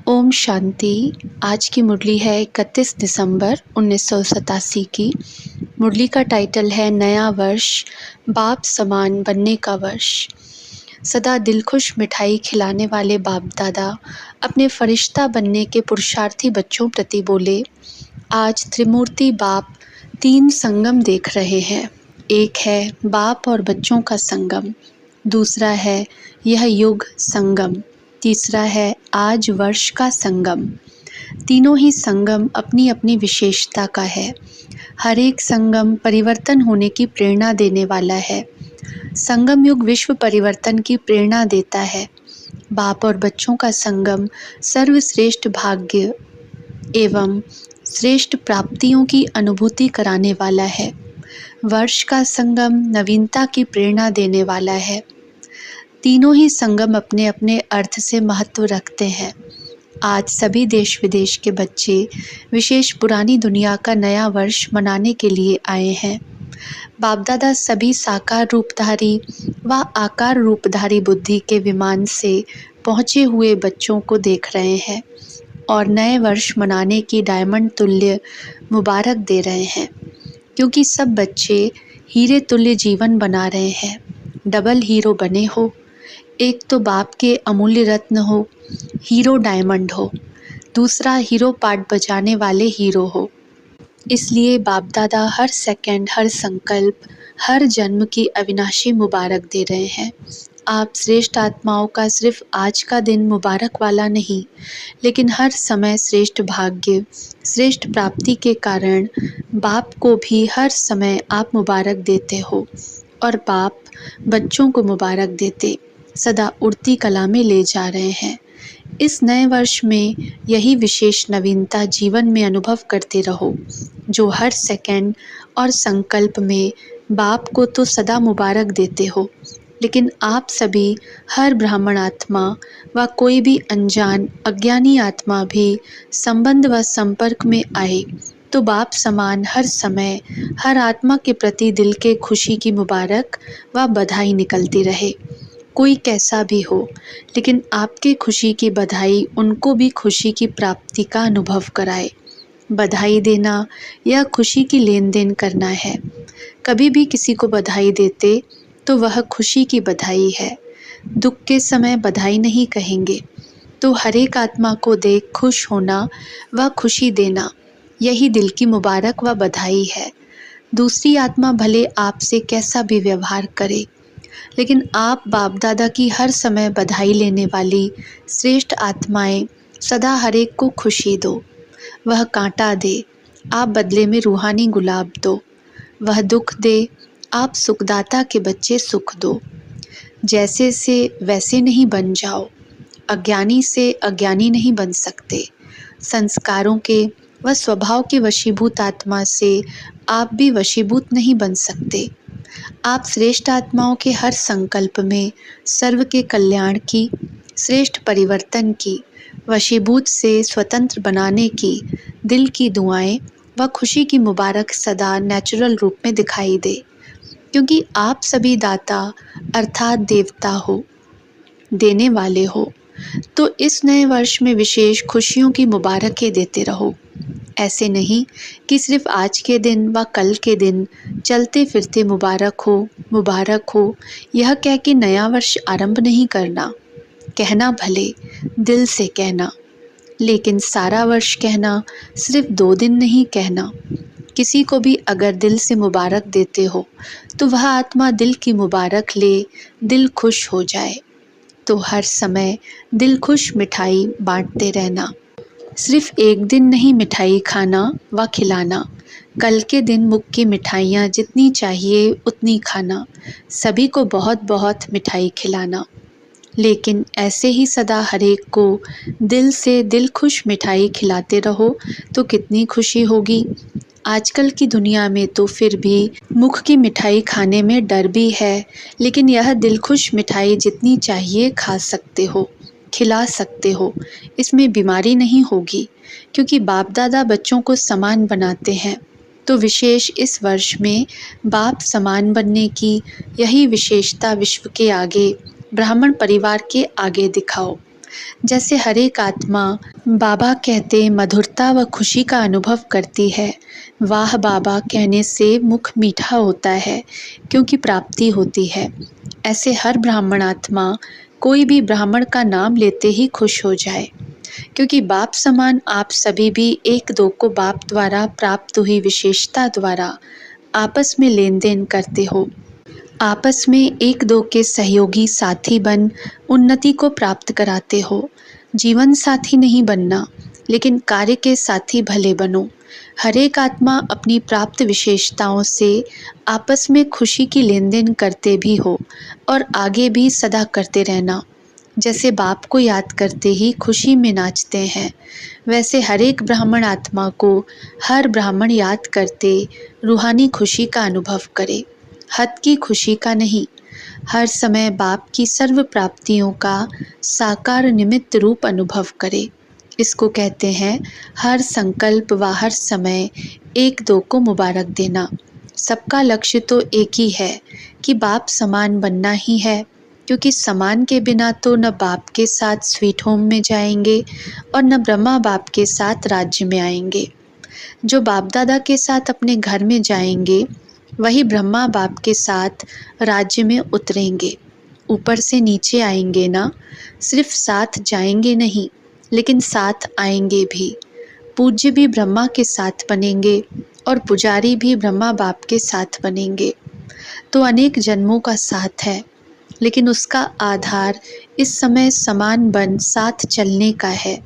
ओम शांति। आज की मुरली है 31 दिसंबर 1987 की। मुरली का टाइटल है नया वर्ष, बाप समान बनने का वर्ष। सदा दिलखुश मिठाई खिलाने वाले बाप दादा अपने फरिश्ता बनने के पुरुषार्थी बच्चों प्रति बोले, आज त्रिमूर्ति बाप 3 संगम देख रहे हैं। एक है बाप और बच्चों का संगम, दूसरा है यह युग संगम, तीसरा है आज वर्ष का संगम। तीनों ही संगम अपनी अपनी विशेषता का है। हर एक संगम परिवर्तन होने की प्रेरणा देने वाला है। संगम युग विश्व परिवर्तन की प्रेरणा देता है। बाप और बच्चों का संगम सर्वश्रेष्ठ भाग्य एवं श्रेष्ठ प्राप्तियों की अनुभूति कराने वाला है। वर्ष का संगम नवीनता की प्रेरणा देने वाला है। तीनों ही संगम अपने अपने अर्थ से महत्व रखते हैं। आज सभी देश विदेश के बच्चे विशेष पुरानी दुनिया का नया वर्ष मनाने के लिए आए हैं। बाप दादा सभी साकार रूपधारी व आकार रूपधारी बुद्धि के विमान से पहुँचे हुए बच्चों को देख रहे हैं और नए वर्ष मनाने की डायमंड तुल्य मुबारक दे रहे हैं, क्योंकि सब बच्चे हीरे तुल्य जीवन बना रहे हैं। डबल हीरो बने हो, एक तो बाप के अमूल्य रत्न हो, हीरो डायमंड हो, दूसरा हीरो पार्ट बजाने वाले हीरो हो। इसलिए बाप दादा हर सेकंड, हर संकल्प, हर जन्म की अविनाशी मुबारक दे रहे हैं। आप श्रेष्ठ आत्माओं का सिर्फ आज का दिन मुबारक वाला नहीं, लेकिन हर समय श्रेष्ठ भाग्य, श्रेष्ठ प्राप्ति के कारण बाप को भी हर समय आप मुबारक देते हो और बाप बच्चों को मुबारक देते सदा उड़ती कला में ले जा रहे हैं। इस नए वर्ष में यही विशेष नवीनता जीवन में अनुभव करते रहो, जो हर सेकंड और संकल्प में बाप को तो सदा मुबारक देते हो, लेकिन आप सभी हर ब्राह्मण आत्मा व कोई भी अनजान अज्ञानी आत्मा भी संबंध व संपर्क में आए तो बाप समान हर समय हर आत्मा के प्रति दिल के खुशी की मुबारक व बधाई निकलती रहे। कोई कैसा भी हो, लेकिन आपके खुशी की बधाई उनको भी खुशी की प्राप्ति का अनुभव कराए। बधाई देना या खुशी की लेन देन करना है। कभी भी किसी को बधाई देते तो वह खुशी की बधाई है। दुख के समय बधाई नहीं कहेंगे। तो हर एक आत्मा को देख खुश होना व खुशी देना, यही दिल की मुबारक व बधाई है। दूसरी आत्मा भले आपसे कैसा भी व्यवहार करे, लेकिन आप बाप दादा की हर समय बधाई लेने वाली श्रेष्ठ आत्माएं सदा हर एक को खुशी दो। वह कांटा दे, आप बदले में रूहानी गुलाब दो। वह दुख दे, आप सुखदाता के बच्चे सुख दो। जैसे से वैसे नहीं बन जाओ। अज्ञानी से अज्ञानी नहीं बन सकते। संस्कारों के व स्वभाव के वशीभूत आत्मा से आप भी वशीभूत नहीं बन सकते। आप श्रेष्ठ आत्माओं के हर संकल्प में सर्व के कल्याण की, श्रेष्ठ परिवर्तन की, वशीभूत से स्वतंत्र बनाने की दिल की दुआएं व खुशी की मुबारक सदा नेचुरल रूप में दिखाई दे, क्योंकि आप सभी दाता अर्थात देवता हो, देने वाले हो। तो इस नए वर्ष में विशेष खुशियों की मुबारकें देते रहो। ऐसे नहीं कि सिर्फ आज के दिन व कल के दिन चलते फिरते मुबारक हो यह कह के नया वर्ष आरंभ नहीं करना। कहना भले, दिल से कहना, लेकिन सारा वर्ष कहना, सिर्फ 2 दिन नहीं कहना। किसी को भी अगर दिल से मुबारक देते हो तो वह आत्मा दिल की मुबारक ले, दिल खुश हो जाए। तो हर समय दिल खुश मिठाई बांटते रहना। सिर्फ एक दिन नहीं मिठाई खाना व खिलाना, कल के दिन मुख की मिठाइयाँ जितनी चाहिए उतनी खाना, सभी को बहुत बहुत मिठाई खिलाना। लेकिन ऐसे ही सदा हर एक को दिल से दिल खुश मिठाई खिलाते रहो तो कितनी खुशी होगी। आजकल की दुनिया में तो फिर भी मुख की मिठाई खाने में डर भी है, लेकिन यह दिल खुश मिठाई जितनी चाहिए खा सकते हो, खिला सकते हो, इसमें बीमारी नहीं होगी, क्योंकि बाप दादा बच्चों को समान बनाते हैं। तो विशेष इस वर्ष में बाप समान बनने की यही विशेषता विश्व के आगे, ब्राह्मण परिवार के आगे दिखाओ। जैसे हर एक आत्मा बाबा कहते मधुरता व खुशी का अनुभव करती है। वाह बाबा कहने से मुख मीठा होता है क्योंकि प्राप्ति होती है। ऐसे हर ब्राह्मण आत्मा कोई भी ब्राह्मण का नाम लेते ही खुश हो जाए, क्योंकि बाप समान आप सभी भी एक दो को बाप द्वारा प्राप्त हुई विशेषता द्वारा आपस में लेन देन करते हो। आपस में एक दो के सहयोगी साथी बन उन्नति को प्राप्त कराते हो। जीवन साथी नहीं बनना, लेकिन कार्य के साथी भले बनो। हर एक आत्मा अपनी प्राप्त विशेषताओं से आपस में खुशी की लेन देन करते भी हो और आगे भी सदा करते रहना। जैसे बाप को याद करते ही खुशी में नाचते हैं, वैसे हर एक ब्राह्मण आत्मा को हर ब्राह्मण याद करते रूहानी खुशी का अनुभव करे, हद की खुशी का नहीं। हर समय बाप की सर्व प्राप्तियों का साकार निमित्त रूप अनुभव करे। इसको कहते हैं हर संकल्प व हर समय एक दो को मुबारक देना। सबका लक्ष्य तो एक ही है कि बाप समान बनना ही है, क्योंकि समान के बिना तो न बाप के साथ स्वीट होम में जाएंगे और न ब्रह्मा बाप के साथ राज्य में आएंगे। जो बाप दादा के साथ अपने घर में जाएंगे वही ब्रह्मा बाप के साथ राज्य में उतरेंगे। ऊपर से नीचे आएंगे ना, सिर्फ साथ जाएंगे नहीं लेकिन साथ आएंगे भी। पूज्य भी ब्रह्मा के साथ बनेंगे और पुजारी भी ब्रह्मा बाप के साथ बनेंगे। तो अनेक जन्मों का साथ है, लेकिन उसका आधार इस समय समान बन साथ चलने का है।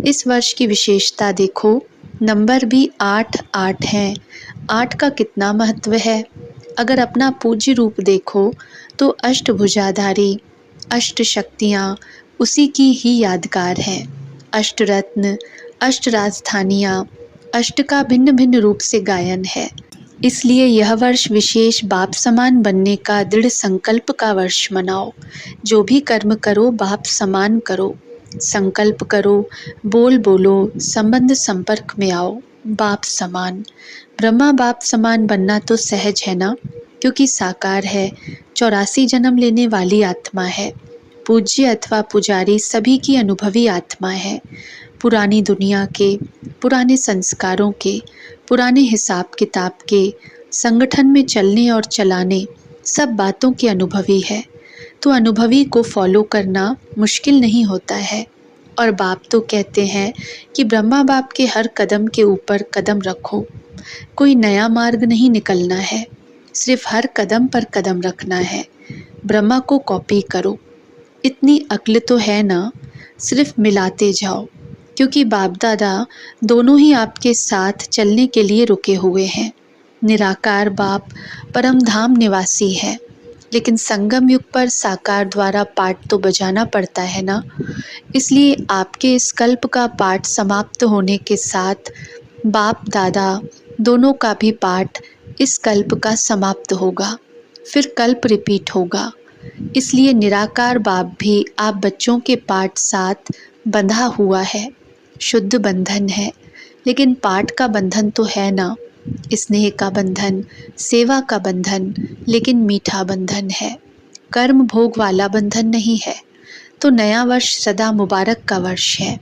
इस वर्ष की विशेषता देखो, नंबर भी 8-8 हैं। 8 का कितना महत्व है। अगर अपना पूज्य रूप देखो तो अष्टभुजाधारी, अष्ट शक्तियाँ उसी की ही यादगार है। अष्ट रत्न, अष्ट राजधानियाँ, अष्ट का भिन्न भिन्न रूप से गायन है। इसलिए यह वर्ष विशेष बाप समान बनने का दृढ़ संकल्प का वर्ष मनाओ। जो भी कर्म करो बाप समान करो। संकल्प करो, बोल बोलो, संबंध संपर्क में आओ, बाप समान। ब्रह्मा बाप समान बनना तो सहज है ना, क्योंकि साकार है, 84 जन्म लेने वाली आत्मा है। पूज्य अथवा पुजारी सभी की अनुभवी आत्मा है। पुरानी दुनिया के, पुराने संस्कारों के, पुराने हिसाब किताब के, संगठन में चलने और चलाने सब बातों के अनुभवी है। तो अनुभवी को फॉलो करना मुश्किल नहीं होता है। और बाप तो कहते हैं कि ब्रह्मा बाप के हर कदम के ऊपर कदम रखो। कोई नया मार्ग नहीं निकलना है, सिर्फ हर कदम पर कदम रखना है। ब्रह्मा को कॉपी करो। इतनी अक्ल तो है ना, सिर्फ मिलाते जाओ, क्योंकि बाप दादा दोनों ही आपके साथ चलने के लिए रुके हुए हैं। निराकार बाप परम धाम निवासी है, लेकिन संगम युग पर साकार द्वारा पाठ तो बजाना पड़ता है ना। इसलिए आपके इस कल्प का पाठ समाप्त होने के साथ बाप दादा दोनों का भी पाठ इस कल्प का समाप्त होगा, फिर कल्प रिपीट होगा। इसलिए निराकार बाप भी आप बच्चों के पाठ साथ बंधा हुआ है। शुद्ध बंधन है, लेकिन पाठ का बंधन तो है ना। स्नेह का बंधन, सेवा का बंधन, लेकिन मीठा बंधन है, कर्म भोग वाला बंधन नहीं है। तो नया वर्ष सदा मुबारक का वर्ष है।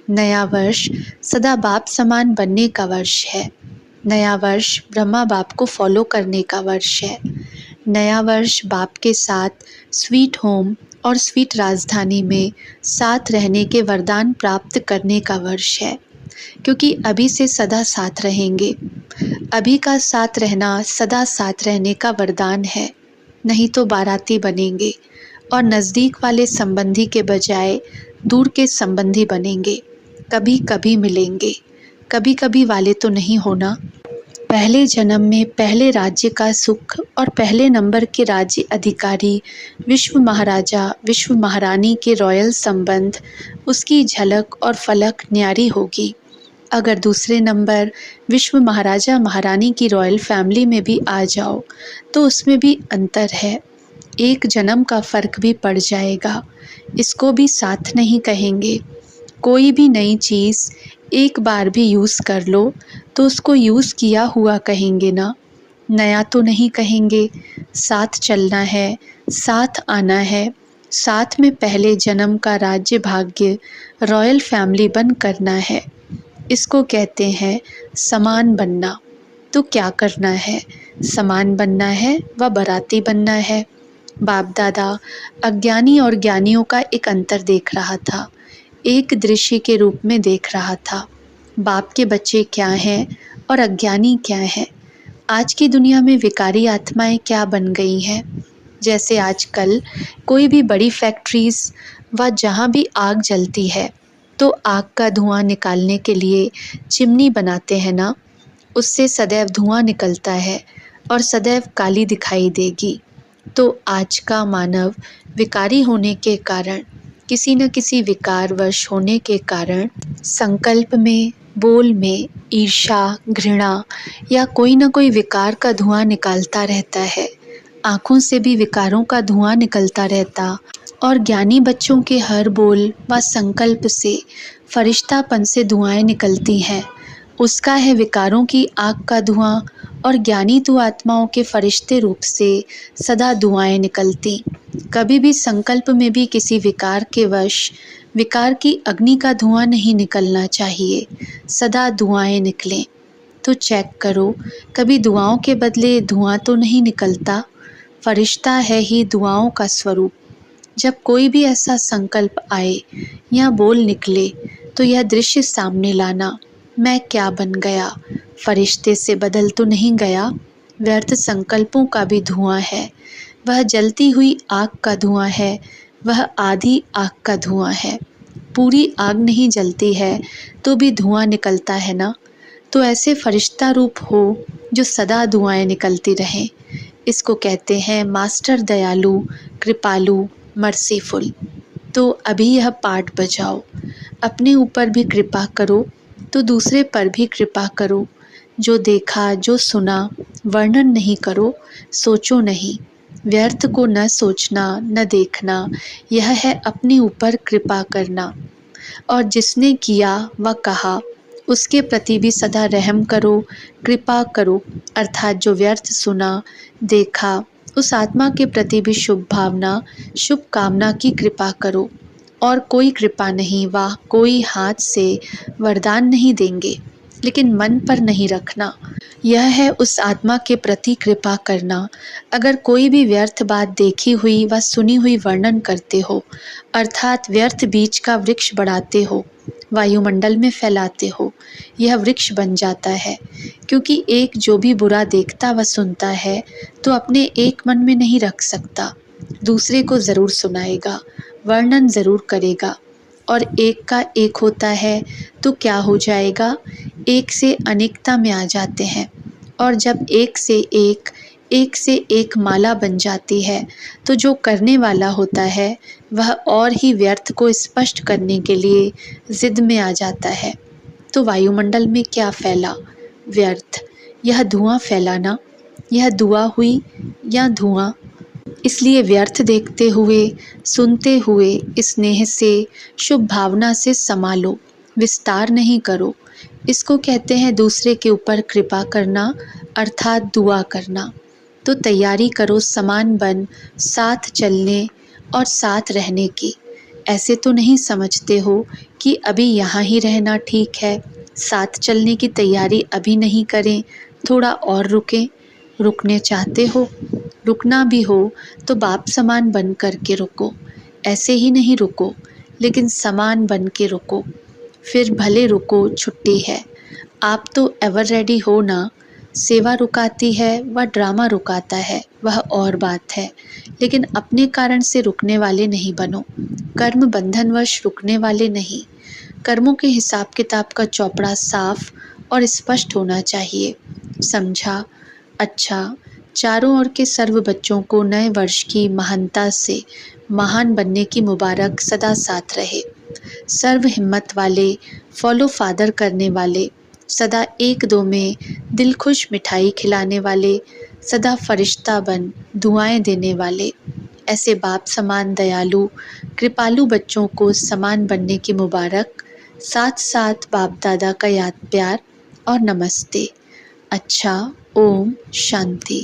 नया वर्ष सदा बाप समान बनने का वर्ष है। नया वर्ष ब्रह्मा बाप को फॉलो करने का वर्ष है। नया वर्ष बाप के साथ स्वीट होम और स्वीट राजधानी में साथ रहने के वरदान प्राप्त करने का वर्ष है, क्योंकि अभी से सदा साथ रहेंगे। अभी का साथ रहना सदा साथ रहने का वरदान है, नहीं तो बाराती बनेंगे और नज़दीक वाले संबंधी के बजाय दूर के संबंधी बनेंगे। कभी कभी मिलेंगे, कभी कभी वाले तो नहीं होना। पहले जन्म में पहले राज्य का सुख और पहले नंबर के राज्य अधिकारी विश्व महाराजा विश्व महारानी के रॉयल संबंध, उसकी झलक और फलक न्यारी होगी। अगर दूसरे नंबर विश्व महाराजा महारानी की रॉयल फैमिली में भी आ जाओ तो उसमें भी अंतर है। एक जन्म का फ़र्क भी पड़ जाएगा। इसको भी साथ नहीं कहेंगे। कोई भी नई चीज़ एक बार भी यूज़ कर लो तो उसको यूज़ किया हुआ कहेंगे ना, नया तो नहीं कहेंगे। साथ चलना है, साथ आना है, साथ में पहले जन्म का राज्य भाग्य रॉयल फैमिली बन करना है। इसको कहते हैं समान बनना। तो क्या करना है? समान बनना है व बाराती बनना है। बाप दादा अज्ञानी और ज्ञानियों का एक अंतर देख रहा था, एक दृश्य के रूप में देख रहा था। बाप के बच्चे क्या हैं और अज्ञानी क्या हैं। आज की दुनिया में विकारी आत्माएं क्या बन गई हैं। जैसे आजकल कोई भी बड़ी फैक्ट्रीज व जहाँ भी आग जलती है तो आग का धुआं निकालने के लिए चिमनी बनाते हैं ना, उससे सदैव धुआं निकलता है और सदैव काली दिखाई देगी। तो आज का मानव विकारी होने के कारण, किसी न किसी विकारवश होने के कारण संकल्प में, बोल में ईर्ष्या, घृणा या कोई न कोई विकार का धुआं निकालता रहता है। आँखों से भी विकारों का धुआं निकलता रहता और ज्ञानी बच्चों के हर बोल व संकल्प से फरिश्तापन से धुआएं निकलती हैं। उसका है विकारों की आग का धुआं और ज्ञानी तो आत्माओं के फरिश्ते रूप से सदा धुआएं निकलती। कभी भी संकल्प में भी किसी विकार के वश विकार की अग्नि का धुआं नहीं निकलना चाहिए, सदा धुआएं निकलें। तो चेक करो, कभी दुआओं के बदले धुआं तो नहीं निकलता। फरिश्ता है ही दुआओं का स्वरूप। जब कोई भी ऐसा संकल्प आए या बोल निकले तो यह दृश्य सामने लाना, मैं क्या बन गया, फरिश्ते से बदल तो नहीं गया। व्यर्थ संकल्पों का भी धुआं है, वह जलती हुई आग का धुआं है, वह आधी आग का धुआं है। पूरी आग नहीं जलती है तो भी धुआं निकलता है ना। तो ऐसे फरिश्ता रूप हो जो सदा धुआएं निकलती रहें। इसको कहते हैं मास्टर दयालु, कृपालु, मर्सीफुल। तो अभी यह पाठ बजाओ, अपने ऊपर भी कृपा करो तो दूसरे पर भी कृपा करो। जो देखा, जो सुना, वर्णन नहीं करो, सोचो नहीं। व्यर्थ को न सोचना, न देखना, यह है अपने ऊपर कृपा करना। और जिसने किया व कहा उसके प्रति भी सदा रहम करो, कृपा करो। अर्थात जो व्यर्थ सुना, देखा, उस आत्मा के प्रति भी शुभ भावना, शुभ कामना की कृपा करो। और कोई कृपा नहीं, वाह कोई हाथ से वरदान नहीं देंगे, लेकिन मन पर नहीं रखना। यह है उस आत्मा के प्रति कृपा करना। अगर कोई भी व्यर्थ बात देखी हुई व सुनी हुई वर्णन करते हो, अर्थात व्यर्थ बीज का वृक्ष बढ़ाते हो, वायुमंडल में फैलाते हो, यह वृक्ष बन जाता है। क्योंकि एक जो भी बुरा देखता व सुनता है तो अपने एक मन में नहीं रख सकता, दूसरे को ज़रूर सुनाएगा, वर्णन ज़रूर करेगा। और एक का एक होता है तो क्या हो जाएगा, एक से अनेकता में आ जाते हैं। और जब एक से एक माला बन जाती है तो जो करने वाला होता है वह और ही व्यर्थ को स्पष्ट करने के लिए जिद में आ जाता है। तो वायुमंडल में क्या फैला, व्यर्थ। यह धुआं फैला ना, यह दुआ हुई या धुआं। इसलिए व्यर्थ देखते हुए, सुनते हुए स्नेह से, शुभ भावना से संभालो, विस्तार नहीं करो। इसको कहते हैं दूसरे के ऊपर कृपा करना, अर्थात दुआ करना। तो तैयारी करो समान बन, साथ चलने और साथ रहने की। ऐसे तो नहीं समझते हो कि अभी यहाँ ही रहना ठीक है, साथ चलने की तैयारी अभी नहीं करें, थोड़ा और रुकें। रुकने चाहते हो, रुकना भी हो तो बाप समान बन कर के रुको। ऐसे ही नहीं रुको, लेकिन समान बन के रुको। फिर भले रुको, छुट्टी है। आप तो एवर रेडी हो ना। सेवा रुकाती है व ड्रामा रुकाता है, वह और बात है। लेकिन अपने कारण से रुकने वाले नहीं बनो, कर्म बंधनवश रुकने वाले नहीं। कर्मों के हिसाब किताब का चौपड़ा साफ और स्पष्ट होना चाहिए। समझा? अच्छा, चारों ओर के सर्व बच्चों को नए वर्ष की महानता से महान बनने की मुबारक सदा साथ रहे। सर्व हिम्मत वाले, फॉलो फादर करने वाले, सदा एक दो में दिल खुश मिठाई खिलाने वाले, सदा फरिश्ता बन दुआएं देने वाले, ऐसे बाप समान दयालु, कृपालु बच्चों को समान बनने की मुबारक। साथ साथ बाप दादा का याद प्यार और नमस्ते। अच्छा, ओम शांति।